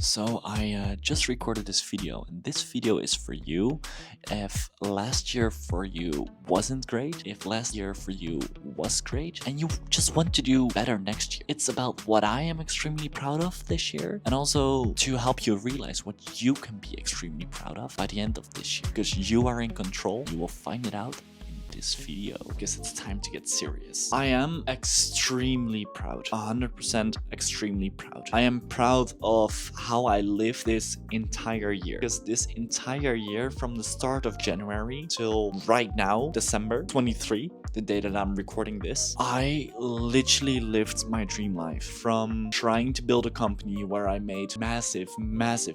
So I just recorded this video, and this video is for you. If last year for you wasn't great, if last year for you was great, and you just want to do better next year, it's about what I am extremely proud of this year, and also to help you realize what you can be extremely proud of by the end of this year, because you are in control. You will find it out this video because it's time to get serious. I am extremely proud, 100% extremely proud. I am proud of how I lived this entire year, because this entire year from the start of January till right now, December 23, the day that I'm recording this, I literally lived my dream life. From trying to build a company where I made massive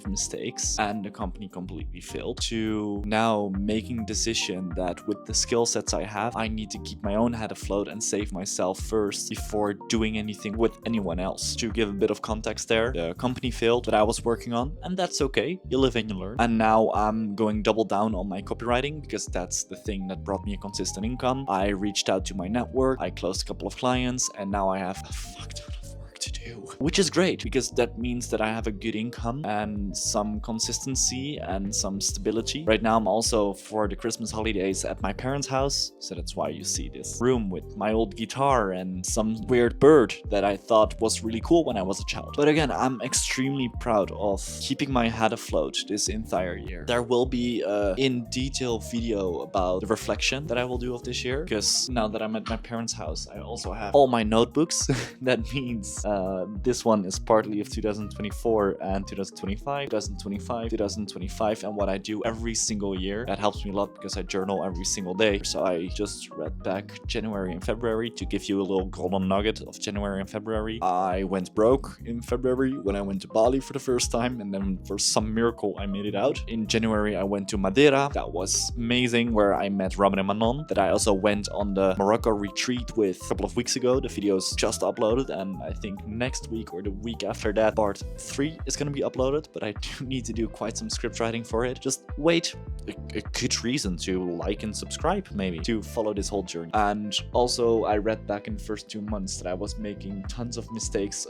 mistakes and the company completely failed, to now making a decision that with the skill sets I have, I need to keep my own head afloat and save myself first before doing anything with anyone else. To give a bit of context there, the company failed that I was working on, and that's okay. You live and you learn. And now I'm going double down on my copywriting, because that's the thing that brought me a consistent income. I reached out to my network, I closed a couple of clients, and now I have a fuck ton of work to do, which is great because that means that I have a good income and some consistency and some stability. Right now I'm also for the Christmas holidays at my parents' house, so that's why you see this room with my old guitar and some weird bird that I thought was really cool when I was a child. But again, I'm extremely proud of keeping my head afloat this entire year. There will be a in detail video about the reflection that I will do of this year, because now that I'm at my parents' house, I also have all my notebooks. That means this one is partly of 2024 and 2025, and what I do every single year. That helps me a lot because I journal every single day. So I just read back January and February to give you a little golden nugget of January and February. I went broke in February when I went to Bali for the first time, and then for some miracle I made it out. In January I went to Madeira. That was amazing, where I met Robin and Manon. That I also went on the Morocco retreat with a couple of weeks ago. The video's just uploaded, and I think next week or the week after that, part 3 is going to be uploaded, but I do need to do quite some script writing for it. Just wait, a good reason to like and subscribe, maybe, to follow this whole journey. And also I read back in the first 2 months that I was making tons of mistakes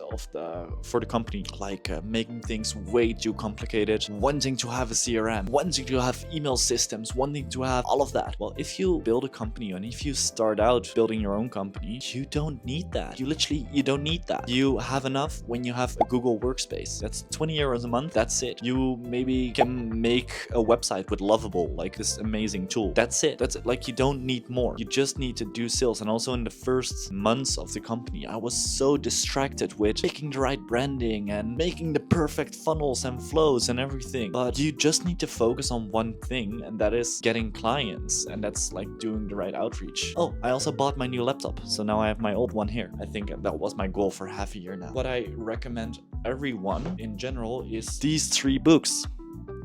for the company, like making things way too complicated, wanting to have a CRM, wanting to have email systems, wanting to have all of that. Well, if you build a company and if you start out building your own company, you don't need that. You don't need that. You have enough when you have a Google Workspace. That's 20 euros a month. That's it. You maybe can make a website with Lovable, like this amazing tool. That's it. Like, you don't need more. You just need to do sales. And also in the first months of the company, I was so distracted with picking the right branding and making the perfect funnels and flows and everything. But you just need to focus on one thing, and that is getting clients, and that's like doing the right outreach. Oh, I also bought my new laptop, so now I have my old one here. I think that was my goal for half a year now. What I recommend everyone in general is these 3 books.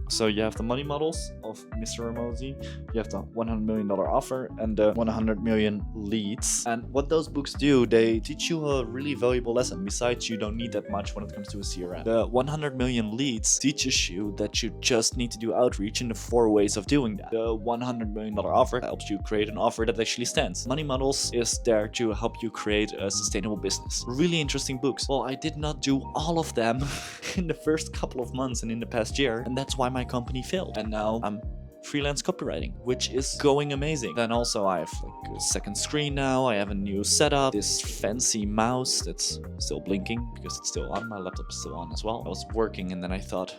So you have the money models of Mr. Ramosi, you have the $100 million offer, and the 100 million leads. And what those books do, they teach you a really valuable lesson. Besides, you don't need that much when it comes to a CRM. The 100 million leads teaches you that you just need to do outreach in the 4 ways of doing that. The $100 million offer helps you create an offer that actually stands. Money models is there to help you create a sustainable business. Really interesting books. Well, I did not do all of them in the first couple of months and in the past year, and that's why my company failed. And now I'm freelance copywriting, which is going amazing. Then also I have like a second screen now. I have a new setup, this fancy mouse that's still blinking because it's still on. My laptop is still on as well. I was working and then I thought,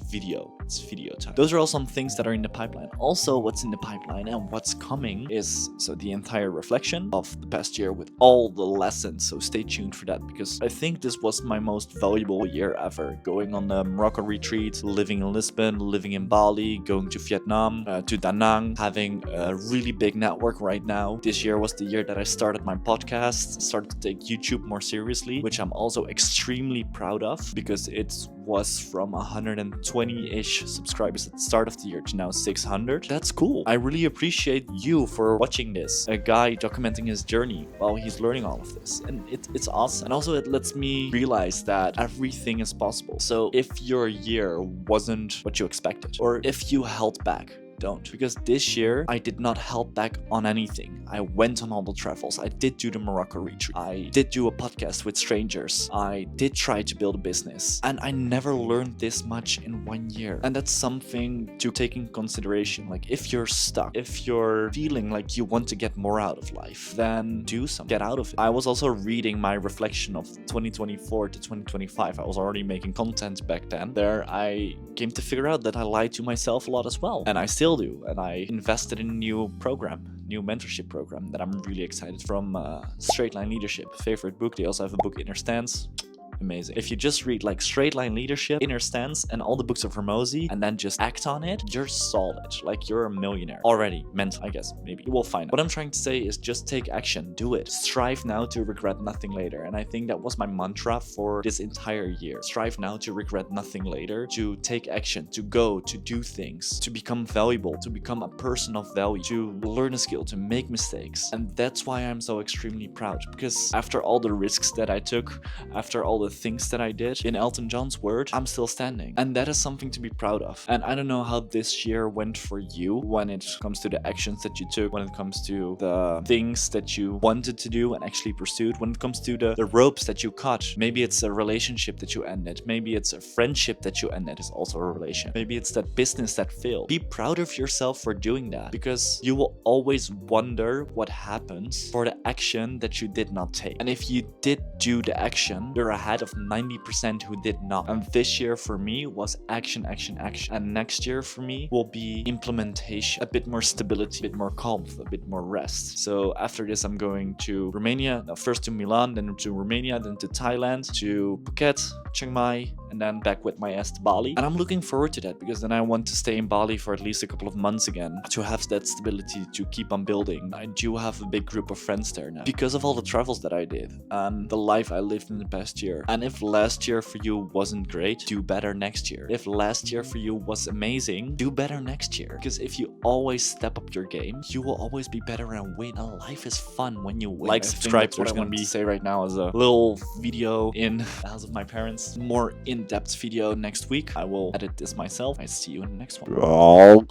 it's video time. Those are all some things that are in the pipeline. Also, what's in the pipeline and what's coming is the entire reflection of the past year with all the lessons. So stay tuned for that, because I think this was my most valuable year ever. Going on the Morocco retreat, living in Lisbon, living in Bali, going to Vietnam, to Da Nang, having a really big network right now. This year was the year that I started my podcast, started to take YouTube more seriously, which I'm also extremely proud of, because it was from 120-ish subscribers at the start of the year to now 600. That's cool. I really appreciate you for watching this. A guy documenting his journey while he's learning all of this. And it's awesome. And also it lets me realize that everything is possible. So if your year wasn't what you expected, or if you held back, don't. Because this year, I did not hold back on anything. I went on all the travels. I did do the Morocco retreat. I did do a podcast with strangers. I did try to build a business. And I never learned this much in 1 year. And that's something to take in consideration. Like, if you're stuck, if you're feeling like you want to get more out of life, then do something. Get out of it. I was also reading my reflection of 2024 to 2025. I was already making content back then. There, I came to figure out that I lied to myself a lot as well. And I still do. And I invested in a new mentorship program that I'm really excited from Straight Line Leadership. Favorite book. They also have a book, Inner Stance. Amazing. If you just read like Straight Line Leadership, Inner Stance, and all the books of Ramosi, and then just act on it, you're solid. Like, you're a millionaire already. Meant, I guess, maybe. You will find it. What I'm trying to say is just take action. Do it. Strive now to regret nothing later. And I think that was my mantra for this entire year. Strive now to regret nothing later. To take action. To go. To do things. To become valuable. To become a person of value. To learn a skill. To make mistakes. And that's why I'm so extremely proud. Because after all the risks that I took, after all the things that I did, in Elton John's word, I'm still standing. And that is something to be proud of. And I don't know how this year went for you when it comes to the actions that you took, when it comes to the things that you wanted to do and actually pursued, when it comes to the ropes that you cut. Maybe it's a relationship that you ended. Maybe it's a friendship that you ended is also a relation. Maybe it's that business that failed. Be proud of yourself for doing that, because you will always wonder what happens for the action that you did not take. And if you did do the action, you're ahead of 90% who did not. And this year for me was action. And next year for me will be implementation, a bit more stability, a bit more calm, a bit more rest. So after this, I'm going to Romania, first to Milan, then to Romania, then to Thailand, to Phuket, Chiang Mai, and then back with my ass to Bali. And I'm looking forward to that, because then I want to stay in Bali for at least a couple of months again, to have that stability to keep on building. I do have a big group of friends there now because of all the travels that I did and the life I lived in the past year. And if last year for you wasn't great, do better next year. If last year for you was amazing, do better next year. Because if you always step up your game, you will always be better and win. And life is fun when you win. Like, subscribe. There's going to be say right now as a little video in the house of my parents. More in-depth video next week. I will edit this myself. I see you in the next one.